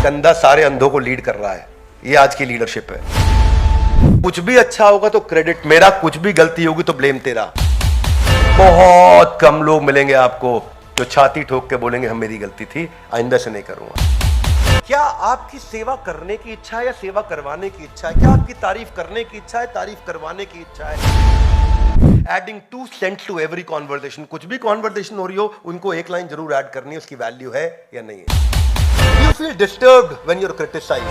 एक अंधा सारे अंधों को लीड कर रहा है। ये आज की लीडरशिप है। कुछ भी अच्छा होगा तो क्रेडिट मेरा, कुछ भी गलती होगी तो ब्लेम तेरा। बहुत कम लोग मिलेंगे आपको जो छाती ठोक के बोलेंगे हम मेरी गलती थी, आइंदा से नहीं करूंगा। क्या आपकी सेवा करने की इच्छा है या सेवा करवाने की इच्छा है? क्या आपकी तारीफ करने की इच्छा है, तारीफ करवाने की इच्छा है? Adding 2 cents to every conversation. कुछ भी कॉन्वर्सेशन हो रही हो, उनको एक लाइन जरूर ऐड करनी है, उसकी वैल्यू है या नहीं है। You feel disturbed when you are criticised.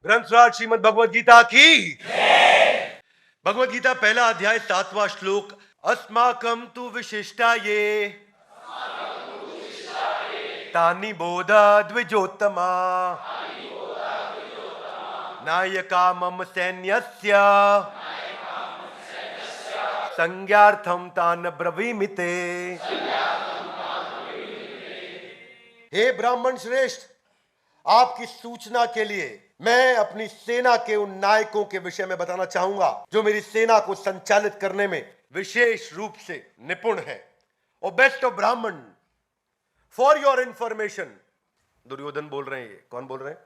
ग्रंथराज श्रीमद् भगवद गीता की। भगवद गीता पहला अध्याय 7वां श्लोक। अस्माकं तु विशिष्टाये तानि बोधा द्विजोत्तमा नायका मम सैन्यस्य संज्ञार्थं तान् ब्रवीमिते। हे ब्राह्मण श्रेष्ठ, आपकी सूचना के लिए मैं अपनी सेना के उन नायकों के विषय में बताना चाहूंगा जो मेरी सेना को संचालित करने में विशेष रूप से निपुण है। और बेस्ट ऑफ ब्राह्मण, फॉर योर इंफॉर्मेशन, दुर्योधन बोल रहे हैं। ये कौन बोल रहे हैं?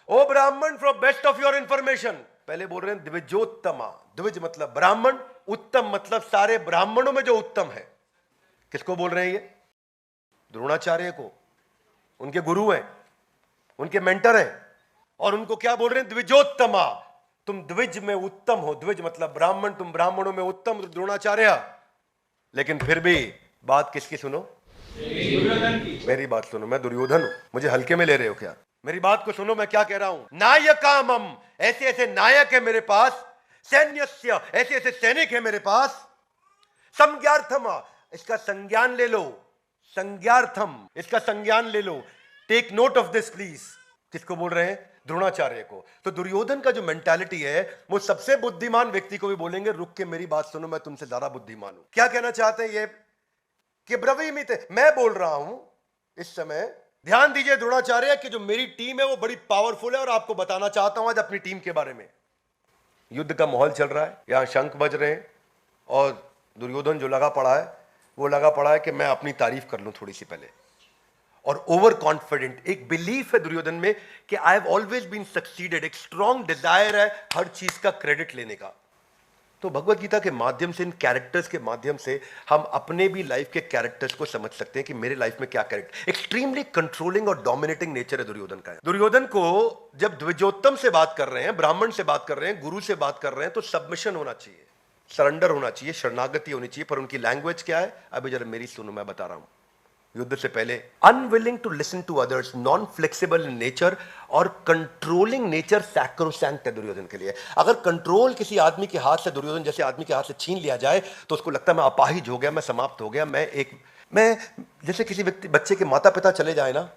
ओ ब्राह्मण, for best of your information. पहले बोल रहे हैं द्विजोत्तमा। द्विज मतलब ब्राह्मण, उत्तम मतलब सारे ब्राह्मणों में जो उत्तम है। किसको बोल रहे हैं ये? द्रोणाचार्य को। उनके गुरु हैं, उनके मेंटर हैं। और उनको क्या बोल रहे हैं? द्विजोत्तमा। तुम द्विज में उत्तम हो। द्विज मतलब ब्राह्मण, तुम ब्राह्मणों में उत्तम द्रोणाचार्य। लेकिन फिर भी बात किसकी सुनो? मेरी बात सुनो। मैं दुर्योधन हूं, मुझे हल्के में ले रहे हो क्या? मेरी बात को सुनो, मैं क्या कह रहा हूं। नायकामम, ऐसे ऐसे नायक है मेरे पास। सैन्यस्य, ऐसे ऐसे सैनिक है मेरे पास। संज्ञार्थम, इसका संज्ञान ले लो। संज्ञार्थम, इसका संज्ञान ले लो। Take note of this please. किसको बोल रहे हैं? द्रोणाचार्य को। तो दुर्योधन का जो मेंटालिटी है, वो सबसे बुद्धिमान व्यक्ति को भी बोलेंगे रुक के मेरी बात सुनो, मैं तुमसे ज्यादा बुद्धिमान हूं। क्या कहना चाहते हैं ये? कि ब्रवीमिते, मैं बोल रहा हूं इस समय। ध्यान दीजिए द्रोणाचार्य कि जो मेरी टीम है वो बड़ी पावरफुल है। और आपको बताना चाहता हूं आज अपनी टीम के बारे में। युद्ध का माहौल चल रहा है, यहां शंख बज रहे हैं। और दुर्योधन जो लगा पड़ा है, वो लगा पड़ा है कि मैं अपनी तारीफ कर लूं थोड़ी सी पहले। और ओवर कॉन्फिडेंट, एक बिलीफ है दुर्योधन में कि I have always been succeeded. एक स्ट्रॉन्ग डिजायर है हर चीज का क्रेडिट लेने का। तो भगवत गीता के माध्यम से, इन कैरेक्टर्स के माध्यम से हम अपने भी लाइफ के कैरेक्टर्स को समझ सकते हैं कि मेरे लाइफ में क्या कैरेक्टर। एक्सट्रीमली कंट्रोलिंग और डोमिनेटिंग नेचर है दुर्योधन का। दुर्योधन को जब द्विजोत्तम से बात कर रहे हैं, ब्राह्मण से बात कर रहे हैं, गुरु से बात कर रहे हैं, तो सबमिशन होना चाहिए, सरेंडर होना चाहिए, शरणागति होनी चाहिए। पर उनकी लैंग्वेज क्या है? अभी जरा मेरी सुनो, मैं बता रहा हूं। युद्ध से पहले unwilling to listen to others, non flexible in nature और कंट्रोलिंग नेचर सैक्रोसैंक्ट है दुर्योधन के लिए। अगर कंट्रोल किसी आदमी के हाथ से, दुर्योधन जैसे आदमी के हाथ से छीन लिया जाए तो उसको लगता है मैं अपाहिज हो गया, मैं समाप्त हो गया। मैं जैसे किसी व्यक्ति, बच्चे के माता पिता चले जाए ना,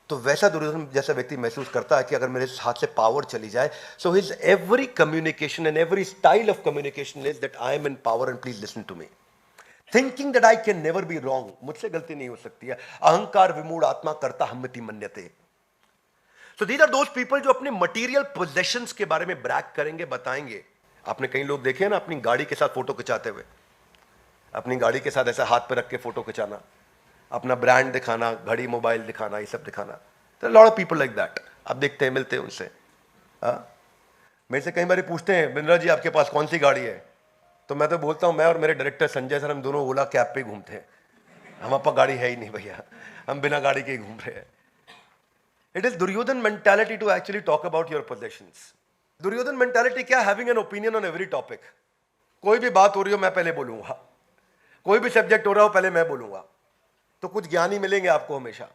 तो वैसा दुर्योधन जैसा व्यक्ति महसूस करता है कि अगर मेरे हाथ से पावर चली जाए। So his every communication and every style of communication is that I am in power and please listen to me. Thinking that I can never be wrong, मुझसे गलती नहीं हो सकती है। अहंकार विमूढ़ आत्मा करता हम्मति मन्यते। So these are those people जो अपने मटेरियल पोजेशंस के बारे में ब्रैग करेंगे, बताएंगे। आपने कई लोग देखे ना अपनी गाड़ी के साथ फोटो खिंचाते हुए, अपनी गाड़ी के साथ ऐसा हाथ पे रख के फोटो खिंचाना, अपना ब्रांड दिखाना, घड़ी मोबाइल दिखाना, ये सब दिखाना। तो lot of people like that. आप देखते हैं, मिलते हैं उनसे। मेरे से कई बार पूछते हैं बिंद्रा जी आपके पास कौन सी गाड़ी है? तो मैं तो बोलता हूं मैं और मेरे डायरेक्टर संजय सर, हम दोनों ओला कैब पे घूमते हैं। हमारे पास गाड़ी है ही नहीं भैया, हम बिना गाड़ी के ही घूम रहे हैं। It is Duryodhana mentality to actually talk about your possessions. Duryodhana mentality क्या? Having an opinion on every topic. कोई भी बात हो रही हो मैं पहले बोलूंगा, कोई भी सब्जेक्ट हो रहा हो पहले मैं बोलूंगा। तो कुछ ज्ञानी मिलेंगे आपको हमेशा।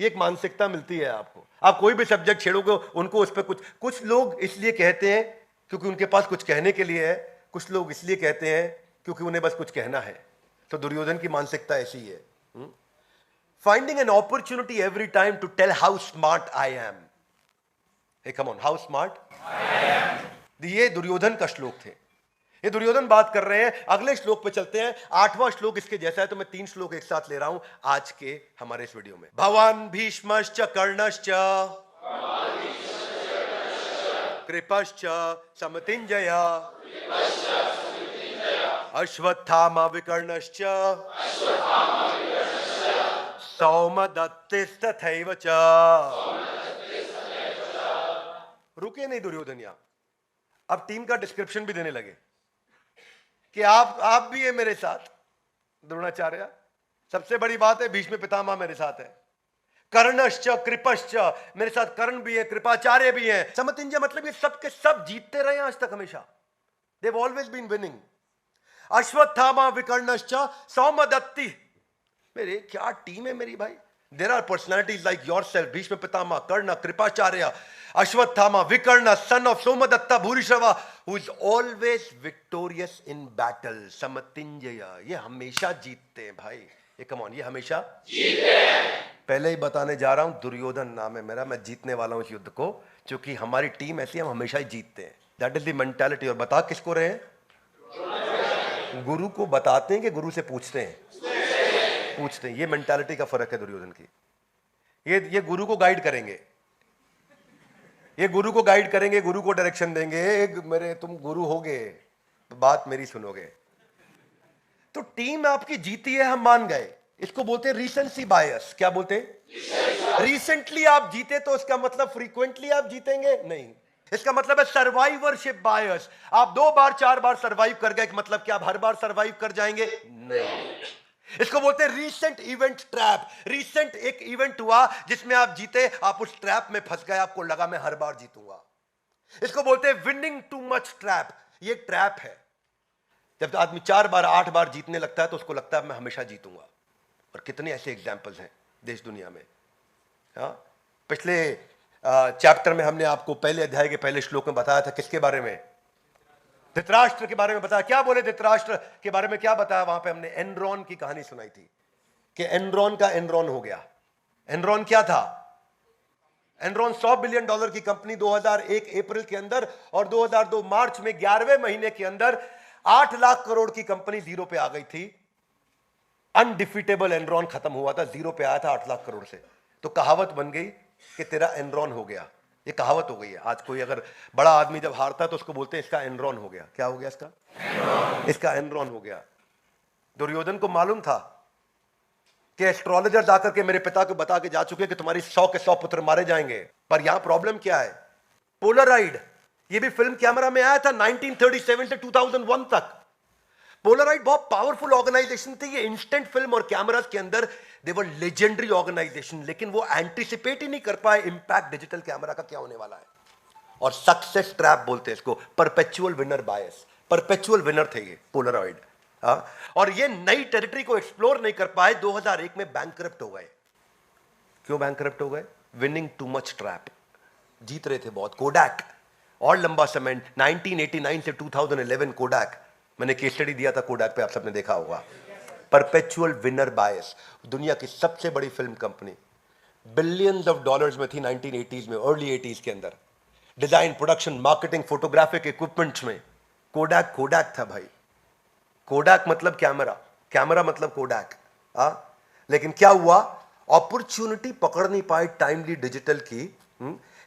ये एक मानसिकता मिलती है आपको। आप कोई भी सब्जेक्ट छेड़ोगे उनको उस पर कुछ लोग इसलिए कहते हैं क्योंकि उनके पास कुछ कहने के लिए है, कुछ लोग इसलिए कहते हैं क्योंकि उन्हें बस कुछ कहना है। तो दुर्योधन की मानसिकता ऐसी है। Finding an opportunity every time to tell how smart I am. Hey come on, how smart I am. ये दुर्योधन का श्लोक थे। ये दुर्योधन बात कर रहे हैं। अगले श्लोक पे चलते हैं। 8वां श्लोक इसके जैसा है, तो मैं 3 श्लोक एक साथ ले रहा हूं आज के हमारे इस वीडियो में। भवान भीष्मश्च कर्णश्च कृपश्च समतिंजय अश्वत्थामा विकर्णश्च सौमदत्तिस्तथैव च। रुके नहीं दुर्योधन यहां, अब टीम का डिस्क्रिप्शन भी देने लगे कि आप भी है मेरे साथ द्रोणाचार्य। सबसे बड़ी बात है भीष्म पितामह मेरे साथ है, कर्णश्च कृपश्च, मेरे साथ कर्ण भी है, कृपाचार्य भी है। समतिंजय मतलब ये सब के सब जीतते रहे आज तक हमेशा, they've always been winning। Ashwatthama विकर्णश्च सौमदत्ति, मेरे क्या टीम है मेरी भाई। There are personalities like yourself, Bhishma Pitamah, कर्ण, कृपाचार्य, अश्वत्थामा, विकर्ण, son of Somdatta Bhurishrava, who is always victorious in battle। समतिंजय, ये हमेशा जीतते हैं भाई, ये कम ऑन, ये हमेशा जीतते हैं। पहले ही बताने जा रहा हूं, दुर्योधन नाम है मेरा, मैं जीतने वाला हूं इस युद्ध को, क्योंकि हमारी टीम ऐसी, हम हमेशा ही जीतते हैं। That is the mentality. और बता किसको रहे हैं? गुरु को बताते हैं कि गुरु से पूछते हैं? पूछते हैं। ये मेंटालिटी का फर्क है दुर्योधन की। ये गुरु को गाइड करेंगे, ये गुरु को गाइड करेंगे, गुरु को डायरेक्शन देंगे, मेरे तुम गुरु होगे तो बात मेरी सुनोगे। तो टीम आपकी जीती है, हम मान गए। इसको बोलते हैं रीसेंसी बायस। क्या बोलते हैं? रिसेंटली आप जीते तो इसका मतलब फ्रीक्वेंटली आप जीतेंगे नहीं। इसका मतलब है सर्वाइवरशिप बायस। आप 2 बार 4 बार सर्वाइव कर गए, मतलब क्या आप हर बार सर्वाइव कर जाएंगे? नहीं। इसको बोलते हैं रीसेंट इवेंट ट्रैप। रीसेंट एक इवेंट हुआ जिसमें आप जीते, आप उस ट्रैप में फंस गए, आपको लगा मैं हर बार जीतूंगा। इसको बोलते हैं विनिंग टू मच ट्रैप। ये ट्रैप है, जब आदमी 4 बार 8 बार जीतने लगता है तो उसको लगता है मैं हमेशा जीतूंगा। और कितने ऐसे एग्जाम्पल्स हैं देश दुनिया में। पिछले चैप्टर में हमने आपको पहले अध्याय के पहले श्लोक में बताया था किसके बारे में? धृतराष्ट्र के बारे में बताया। क्या बोले धृतराष्ट्र के बारे में? क्या बताया वहां पे? हमने एनरॉन की कहानी सुनाई थी कि एनरॉन का एनरॉन हो गया। एनरॉन क्या था? एनरॉन $100 बिलियन की कंपनी 2001 अप्रैल के अंदर, और 2002 मार्च में 11वें महीने के अंदर 8 लाख करोड़ की कंपनी जीरो पे आ गई थी। अनडिफीटेबल एनरॉन खत्म हुआ था, जीरो पे आया था 8 लाख करोड़ से। तो कहावत बन गई कि तेरा एनरॉन हो गया। ये कहावत हो गई है। आज कोई अगर बड़ा आदमी जब हारता है तो उसको बोलते हैं इसका एनरॉन हो गया। क्या हो गया इसका? इसका एनरॉन हो गया। दुर्योधन को मालूम था कि एस्ट्रोलॉजर जाकर के मेरे पिता को बता के जा चुके कि तुम्हारी 100 के 100 पुत्र मारे जाएंगे। पर यहां प्रॉब्लम क्या है? पोलराइड। ये भी फिल्म कैमरा में आया था 1937 से 2001 तक। पोलराइड बहुत पावरफुल ऑर्गेनाइजेशन थी। ये इंस्टेंट फिल्म और कैमरास के अंदर दे वर लेजेंडरी ऑर्गेनाइजेशन, लेकिन वो एंटिसिपेट ही नहीं कर पाए इंपैक्ट डिजिटल कैमरा का क्या होने वाला है। और सक्सेस ट्रैप बोलते हैं इसको, परपेचुअल विनर बायस। परपेचुअल विनर थे ये पोलराइड। और ये नई टेरिटरी को एक्सप्लोर नहीं कर पाए, 2001 में बैंकरप्ट हो गए। क्यों बैंकरप्ट हो गए? Winning too much trap. जीत रहे थे बहुत। कोडैक और लंबा समय 1989 से 2011 कोडैक, मैंने केस स्टडी दिया था कोडैक पे, आप सबने देखा होगा। परपेचुअल विनर बायस। दुनिया की सबसे बड़ी film company, billions of dollars में थी 1980s में, अर्ली 80s के अंदर। Design, production, marketing, photographic equipments में कोडैक कोडैक था भाई। कोडैक मतलब कैमरा, कैमरा मतलब कोडैक। लेकिन क्या हुआ? अपॉर्चुनिटी पकड़ नहीं पाए टाइमली डिजिटल की।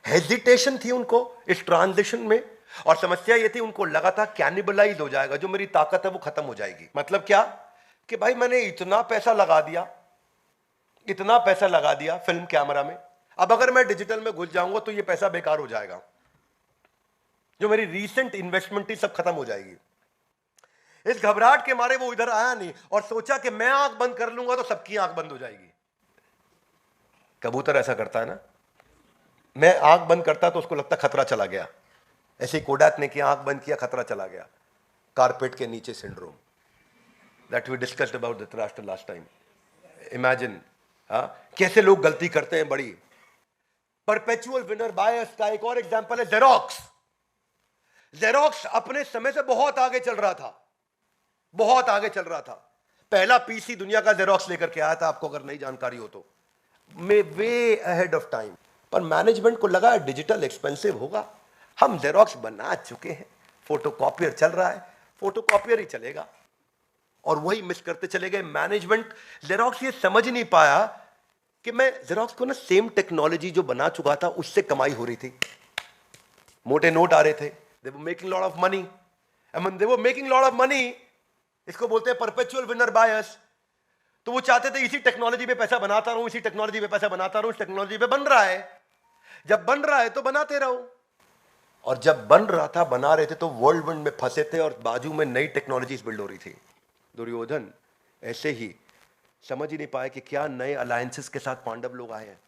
हेजिटेशन थी उनको इस ट्रांजिशन में। और समस्या ये थी, उनको लगा था कैनिबलाइज हो जाएगा, जो मेरी ताकत है वो खत्म हो जाएगी। मतलब क्या? कि भाई मैंने इतना पैसा लगा दिया, इतना पैसा लगा दिया फिल्म कैमरा में, अब अगर मैं डिजिटल में घुस जाऊंगा तो ये पैसा बेकार हो जाएगा, जो मेरी रीसेंट इन्वेस्टमेंट थी सब खत्म हो जाएगी। इस घबराहट के मारे वो इधर आया नहीं और सोचा कि मैं आंख बंद कर लूंगा तो सबकी आंख बंद हो जाएगी। कबूतर ऐसा करता है ना, मैं आंख बंद करता तो उसको लगता खतरा चला गया। ऐसे ही कोडैक ने किया, आंख बंद किया, खतरा चला गया। कारपेट के नीचे syndrome, that we discussed about Dhritarashtra last time. Imagine कैसे लोग गलती करते हैं बड़ी। परपेचुअल विनर बायस का एक और एग्जांपल है जेरोक्स। जेरोक्स अपने समय से बहुत आगे चल रहा था, बहुत आगे चल रहा था। पहला पीसी दुनिया का जेरोक्स लेकर के आया था, आपको अगर नई जानकारी हो तो, वे अहेड ऑफ टाइम। पर मैनेजमेंट को लगा डिजिटल एक्सपेंसिव होगा, हम जेरोक्स बना चुके हैं, फोटोकॉपियर चल रहा है, फोटोकॉपियर ही चलेगा। और वही मिस करते चले गए मैनेजमेंट। जेरोक्स ये समझ नहीं पाया कि मैं जेरोक्स को ना सेम टेक्नोलॉजी जो बना चुका था उससे कमाई हो रही थी, मोटे नोट आ रहे थे, they were making lot of money, and when they were making lot of money, इसको बोलते हैं परपेचुअल विनर बायस। तो वो चाहते थे इसी टेक्नोलॉजी पे पैसा बनाता रहूं, इसी टेक्नोलॉजी पे पैसा बनाता रहूं, इस टेक्नोलॉजी पे बन रहा है, जब बन रहा है तो बनाते रहो। और जब बन रहा था, बना रहे थे, तो वर्ल्ड विंड में फंसे थे और बाजू में नई टेक्नोलॉजीज बिल्ड हो रही थी। दुर्योधन ऐसे ही समझ ही नहीं पाए कि क्या नए अलायंसेस के साथ पांडव लोग आए हैं,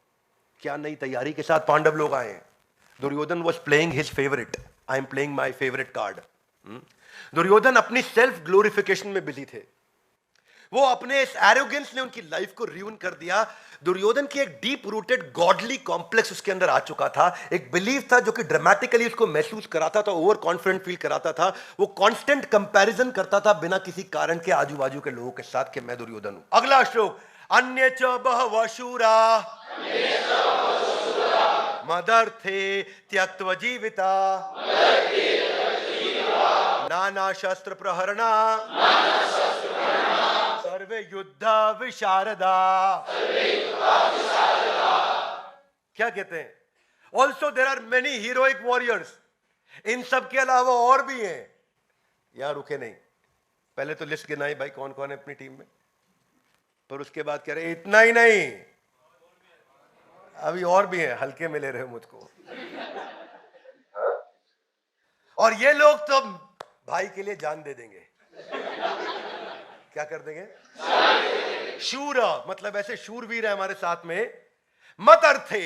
क्या नई तैयारी के साथ पांडव लोग आए हैं। Duryodhan was playing his favourite, I am playing my favourite card. Duryodhan अपनी सेल्फ ग्लोरिफिकेशन में बिजी थे। वो अपने इस एरोगेंस ने उनकी लाइफ को रियून कर दिया। दुर्योधन की एक डीप रूटेड गॉडली कॉम्प्लेक्स उसके अंदर आ चुका था, एक बिलीफ था जो कि ड्रामेटिकली उसको महसूस कराता था, ओवर कॉन्फिडेंट फील कराता था। वो कांस्टेंट कंपैरिजन करता था बिना किसी कारण के आजू बाजू के लोगों के साथ कि मैं दुर्योधन हूं। अगला श्लोक, अन्य च बहवः शूरा मदर्थे त्यक्त्वा जीविता नाना शस्त्र प्रहरणा सर्वे युद्ध विशारदा। क्या कहते हैं? Also there are many heroic warriors. इन सब के अलावा और भी हैं। यहां रुके नहीं, पहले तो लिस्ट गिनाई भाई कौन कौन है अपनी टीम में, पर उसके बाद कह रहे इतना ही नहीं, अभी और भी हैं, हल्के में ले रहे हो मुझको। और ये लोग तो भाई के लिए जान दे देंगे। क्या कर देंगे? शूर, मतलब ऐसे शूरवीर है हमारे साथ में। मत अर्थे,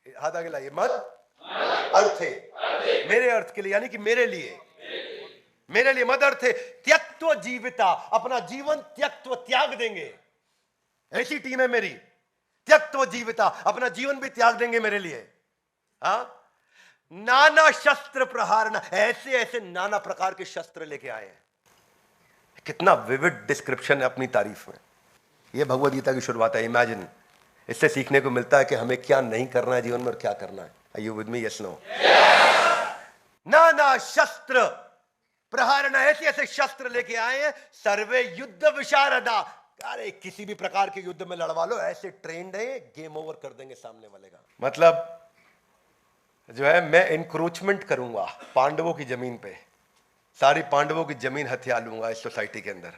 हाथ आगे लाइए, मत अर्थे, मेरे अर्थ के लिए, यानी कि मेरे लिए, मेरे लिए मत अर्थे त्यक्त्वा जीविता, अपना जीवन त्यक्त्वा त्याग देंगे। ऐसी टीम है मेरी, त्यक्त्वा जीविता, अपना जीवन भी त्याग देंगे मेरे लिए। नाना शस्त्र प्रहारना, ऐसे ऐसे नाना प्रकार के शस्त्र लेके आए हैं। कितना विविड डिस्क्रिप्शन है अपनी तारीफ में। यह भगवद गीता की शुरुआत है। इमेजिन, इससे सीखने को मिलता है कि हमें क्या नहीं करना है जीवन में और क्या करना है। Are you with me? Yes no? नाना शस्त्र प्रहारना, ऐसे ऐसे शस्त्र लेके आए हैं। सर्वे युद्ध विशारदा, अरे किसी भी प्रकार के युद्ध में लड़वा लो, ऐसे ट्रेंड है, गेम ओवर कर देंगे सामने वाले का। मतलब जो है, मैं इंक्रोचमेंट करूंगा पांडवों की जमीन पे, सारी पांडवों की जमीन हथिया लूंगा इस सोसाइटी के अंदर।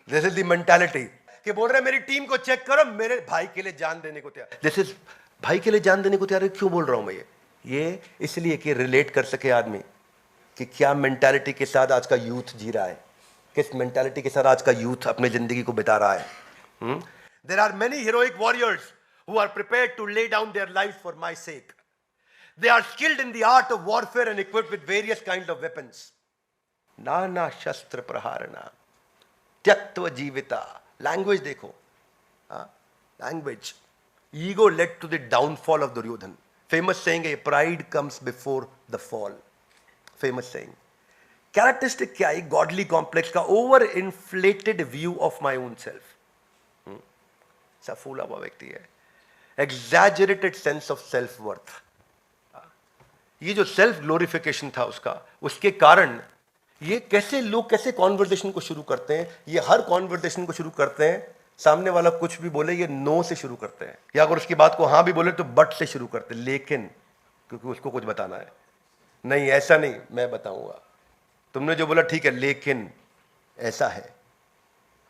दिस इज द मेंटालिटी कि बोल रहे मेरी टीम को चेक करो, मेरे भाई के लिए जान देने को तैयार। दिस इज भाई के लिए जान देने को तैयार। क्यों बोल रहा हूं मैं ये इसलिए कि रिलेट कर सके आदमी कि क्या मेंटालिटी के साथ आज का यूथ जी रहा है, किस मेंटालिटी के साथ आज का यूथ अपनी जिंदगी को बिता रहा है। There are many heroic warriors who are prepared to lay down their life for my sake. They are skilled in the art of warfare and equipped with various kinds of weapons. नाना शस्त्र प्रहारना त्यक्त्वा जीविता। Language देखो, language. Ego led to the downfall of Duryodhan. Famous saying है, pride comes before the fall. Famous saying. Characteristic क्या है? Godly complex का over inflated view of my own self. सा फूला हुआ व्यक्ति है। Exaggerated sense of self worth. ये जो सेल्फ ग्लोरिफिकेशन था उसका, उसके कारण ये कैसे लोग कैसे कॉन्वर्सेशन को शुरू करते हैं। ये हर कॉन्वर्सेशन को शुरू करते हैं, सामने वाला कुछ भी बोले ये नो से शुरू करते हैं, या अगर उसकी बात को हाँ भी बोले तो बट से शुरू करते हैं, लेकिन, क्योंकि उसको कुछ बताना है। नहीं ऐसा नहीं, मैं बताऊंगा। तुमने जो बोला ठीक है, लेकिन ऐसा है।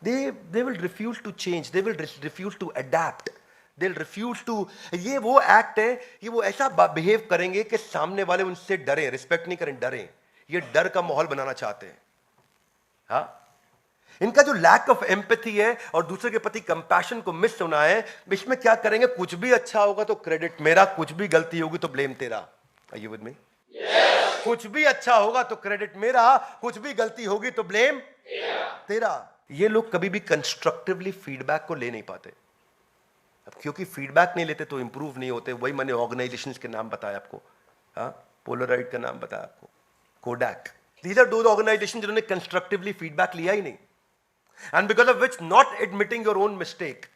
they will refuse to change, they will refuse to adapt, they'll refuse to। ये वो एक्ट है, ये वो ऐसा बिहेव करेंगे कि सामने वाले उनसे डरे, रिस्पेक्ट नहीं करें, डरे। ये डर का माहौल बनाना चाहते हैं। हाँ, इनका जो लैक ऑफ एम्पैथी है और दूसरे के प्रति कंपैशन को मिस होना है, इसमें क्या करेंगे, कुछ भी अच्छा होगा तो क्रेडिट मेरा, कुछ भी गलती होगी तो ब्लेम तेरा। Are you with me? कुछ भी अच्छा होगा तो क्रेडिट मेरा, कुछ भी गलती होगी तो ब्लेम तेरा। ये लोग कभी भी कंस्ट्रक्टिवली फीडबैक को ले नहीं पाते। अब क्योंकि फीडबैक नहीं लेते तो इंप्रूव नहीं होते। वही मैंने ऑर्गेनाइजेशंस के नाम बताया आपको, पोलराइड का नाम बताया आपको, कोडैक। दीज आर दो ऑर्गेनाइजेशन जिन्होंने कंस्ट्रक्टिवली फीडबैक लिया ही नहीं, and because of which not admitting your own mistake.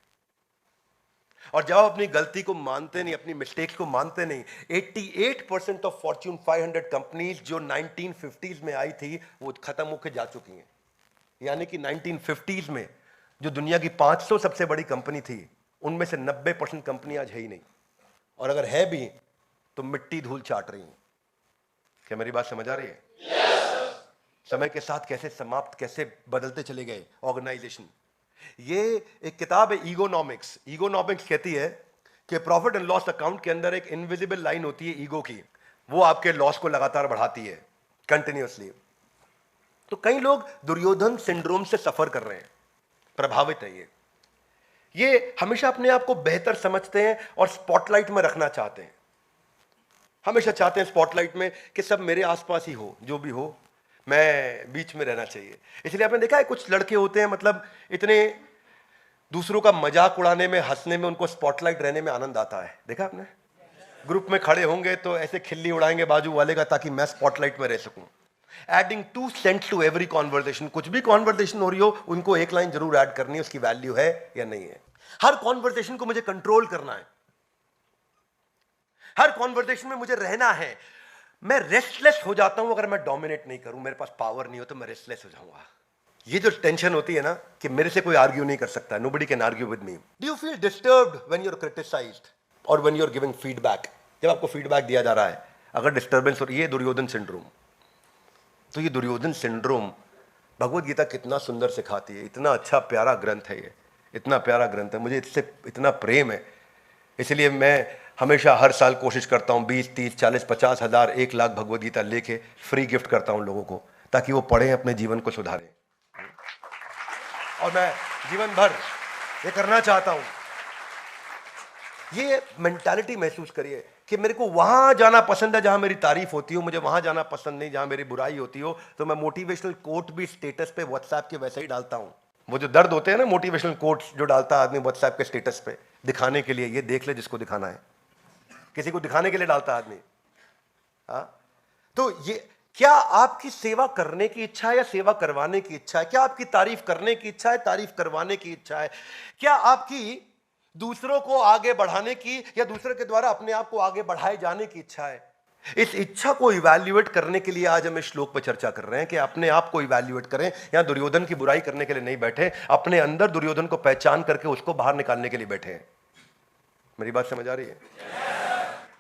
और जब आप अपनी गलती को मानते नहीं, अपनी मिस्टेक्स को मानते नहीं, 88% ऑफ फॉर्च्यून 500 कंपनीज जो 1950s में आई थी वो खत्म होकर जा चुकी हैं। यानी कि 1950s में जो दुनिया की 500 सबसे बड़ी कंपनी थी, उनमें से 90% कंपनी आज है ही नहीं, और अगर है भी तो मिट्टी धूल चाट रही हैं। क्या मेरी बात समझ आ रही है? समय के साथ कैसे समाप्त, कैसे बदलते चले गए ऑर्गेनाइजेशन। ये एक किताब है ईगोनॉमिक्स। ईगोनॉमिक्स कहती है कि प्रॉफिट एंड लॉस अकाउंट के अंदर एक इनविजिबल लाइन होती है ईगो की, वो आपके लॉस को लगातार बढ़ाती है कंटिन्यूअसली। तो कई लोग दुर्योधन सिंड्रोम से सफर कर रहे हैं, प्रभावित है ये हमेशा अपने आप को बेहतर समझते हैं और स्पॉटलाइट में रखना चाहते हैं, हमेशा चाहते हैं स्पॉटलाइट में कि सब मेरे आसपास ही हो, जो भी हो मैं बीच में रहना चाहिए। इसलिए आपने देखा है कुछ लड़के होते हैं, मतलब इतने दूसरों का मजाक उड़ाने में, हंसने में, उनको स्पॉटलाइट रहने में आनंद आता है। देखा आपने, ग्रुप में खड़े होंगे तो ऐसे खिल्ली उड़ाएंगे बाजू वाले का ताकि मैं स्पॉटलाइट में रह सकूं। Adding 2 cent to every conversation, कुछ भी कॉन्वर्सेशन हो रही हो उनको एक लाइन जरूर ऐड करनी है, उसकी वैल्यू है या नहीं है। हर कॉन्वर्सेशन को मुझे कंट्रोल करना है, हर कॉन्वर्सेशन में मुझे रहना है। मैं रेस्टलेस हो जाता हूं अगर मैं डोमिनेट नहीं करूं, मेरे पास पावर नहीं हो तो मैं रेस्टलेस हो जाऊंगा। ये जो टेंशन होती है ना कि मेरे से कोई आर्ग्यू नहीं कर सकता, nobody can argue with me. Do you feel disturbed when you are criticised और when you are giving feedback? जब आपको फीडबैक दिया जा रहा है अगर डिस्टर्बेंस हो रही है, ये दुर्योधन सिंड्रोम। तो ये दुर्योधन सिंड्रोम भगवत गीता कितना सुंदर सिखाती है, इतना अच्छा प्यारा ग्रंथ है ये, इतना प्यारा ग्रंथ है, मुझे इससे इतना प्रेम है। इसलिए मैं हमेशा हर साल कोशिश करता हूँ 20, 30, 40, 50 हज़ार, 1 लाख भगवत गीता लेके फ्री गिफ्ट करता हूँ लोगों को, ताकि वो पढ़ें, अपने जीवन को सुधारें। और मैं जीवन भर ये करना चाहता हूं। ये मेंटालिटी महसूस करिए कि मेरे को वहां जाना पसंद है जहां मेरी तारीफ होती हो, मुझे वहां जाना पसंद नहीं जहां मेरी बुराई होती हो। तो मैं मोटिवेशनल कोट भी स्टेटस पे व्हाट्सएप के वैसे ही डालता हूं। वो जो दर्द होते हैं ना, मोटिवेशनल कोट्स जो डालता है आदमी व्हाट्सएप के स्टेटस पे दिखाने के लिए, ये देख ले जिसको दिखाना है, किसी को दिखाने के लिए डालता है आदमी। हाँ, तो ये क्या आपकी सेवा करने की इच्छा है या सेवा करवाने की इच्छा है? क्या आपकी तारीफ करने की इच्छा है, तारीफ करवाने की इच्छा है? क्या आपकी दूसरों को आगे बढ़ाने की या दूसरे के द्वारा अपने आप को आगे बढ़ाए जाने की इच्छा है? इस इच्छा को इवैल्यूएट करने के लिए आज हम इस श्लोक पर चर्चा कर रहे हैं कि अपने आप को इवैल्यूएट करें। यहां दुर्योधन की बुराई करने के लिए नहीं बैठे, अपने अंदर दुर्योधन को पहचान करके उसको बाहर निकालने के लिए बैठे हैं। मेरी बात समझ आ रही है?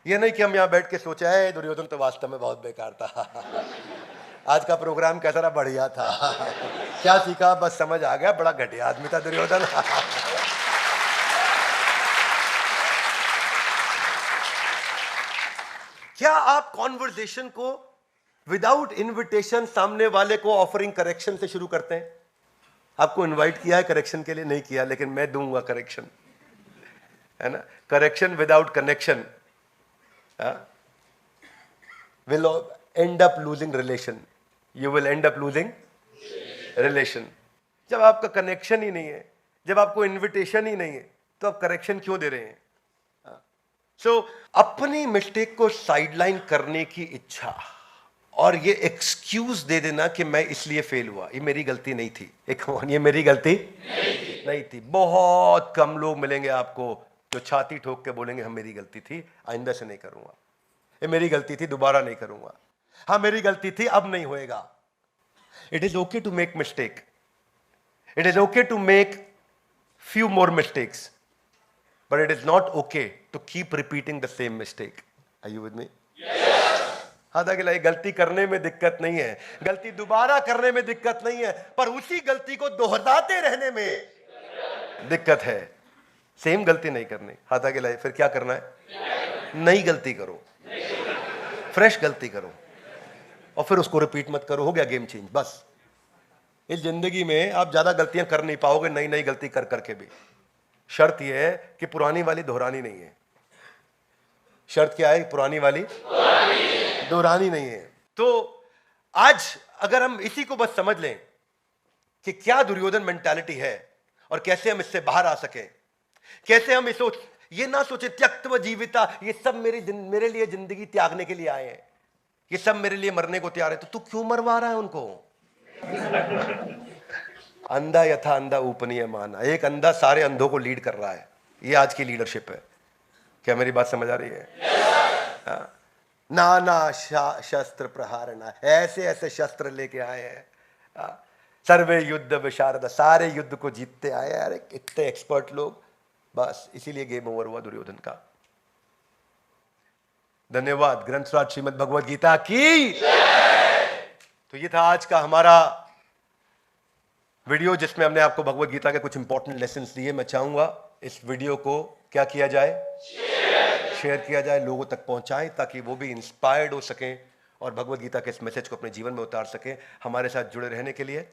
ये नहीं कि हम यहां बैठ के सोचा है दुर्योधन तो वास्तव में बहुत बेकार था, आज का प्रोग्राम कैसा रहा, बढ़िया था, क्या सीखा, बस समझ आ गया, बड़ा घटिया आदमी था दुर्योधन। क्या आप कॉन्वर्सेशन को विदाउट इनविटेशन सामने वाले को ऑफरिंग करेक्शन से शुरू करते हैं? आपको इनवाइट किया है करेक्शन के लिए? नहीं किया, लेकिन मैं दूंगा करेक्शन, है ना। Correction without connection will end up losing relation. You will end up losing relation. जब आपका कनेक्शन ही नहीं है, जब आपको इनविटेशन ही नहीं है, तो आप करेक्शन क्यों दे रहे हैं? सो अपनी मिस्टेक को साइडलाइन करने की इच्छा और ये एक्सक्यूज दे देना कि मैं इसलिए फेल हुआ, ये मेरी गलती नहीं थी। ये मेरी गलती नहीं थी। बहुत कम लोग मिलेंगे आपको जो छाती ठोक के बोलेंगे हम मेरी गलती थी, आइंदा से नहीं करूंगा, ये मेरी गलती थी, दोबारा नहीं करूंगा, हाँ मेरी गलती थी, अब नहीं होएगा। It is okay to make mistake, it is okay to make few more mistakes, but it is not okay to keep repeating the same mistake. Are you with me? Yes. हालांकि गलती करने में दिक्कत नहीं है, गलती दोबारा करने में दिक्कत नहीं है, पर उसी गलती को दोहराते रहने में दिक्कत है। सेम गलती नहीं करनी। हालांकि फिर क्या करना है? नई गलती करो, फ्रेश गलती करो और फिर उसको रिपीट मत करो। हो गया गेम चेंज। बस इस जिंदगी में आप ज्यादा गलतियां कर नहीं पाओगे, नई नई गलती कर करके भी। शर्त यह है कि पुरानी वाली दोहरानी नहीं है। शर्त क्या है? पुरानी वाली दोहरानी नहीं है। तो आज अगर हम इसी को बस समझ लें कि क्या दुर्योधन मेंटालिटी है और कैसे हम इससे बाहर आ सके, कैसे हम इस ये ना सोचे त्यक्त्व जीविता, ये सब मेरे लिए जिंदगी त्यागने के लिए आए हैं, ये सब मेरे लिए मरने को तैयार है, तो तू क्यों मरवा रहा है उनको? अंधा यथा अंधा ऊपनीय माना। एक अंधा सारे अंधों को लीड कर रहा है। ये आज की लीडरशिप है। क्या मेरी बात समझ आ रही है? नाना शस्त्र प्रहारना, ऐसे ऐसे शस्त्र लेके आए हैं, सर्वे युद्ध विशारद, सारे युद्ध को जीतते आए। अरे कितने एक्सपर्ट लोग। बस इसीलिए गेम ओवर हुआ दुर्योधन का। धन्यवाद। ग्रंथराज श्रीमद् भगवद गीता की। तो ये था आज का हमारा वीडियो जिसमें हमने आपको भगवत गीता के कुछ इंपॉर्टेंट लेसन्स दिए। मैं चाहूंगा इस वीडियो को क्या किया जाए, शेयर किया जाए, लोगों तक पहुंचाएं ताकि वो भी इंस्पायर्ड हो सकें और भगवत गीता के इस मैसेज को अपने जीवन में उतार सकें। हमारे साथ जुड़े रहने के लिए,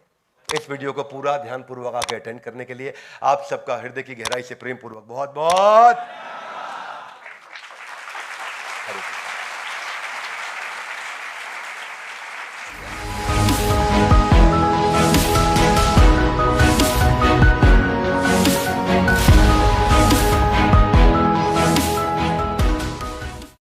इस वीडियो को पूरा ध्यानपूर्वक आके अटेंड करने के लिए आप सबका हृदय की गहराई से प्रेम पूर्वक बहुत बहुत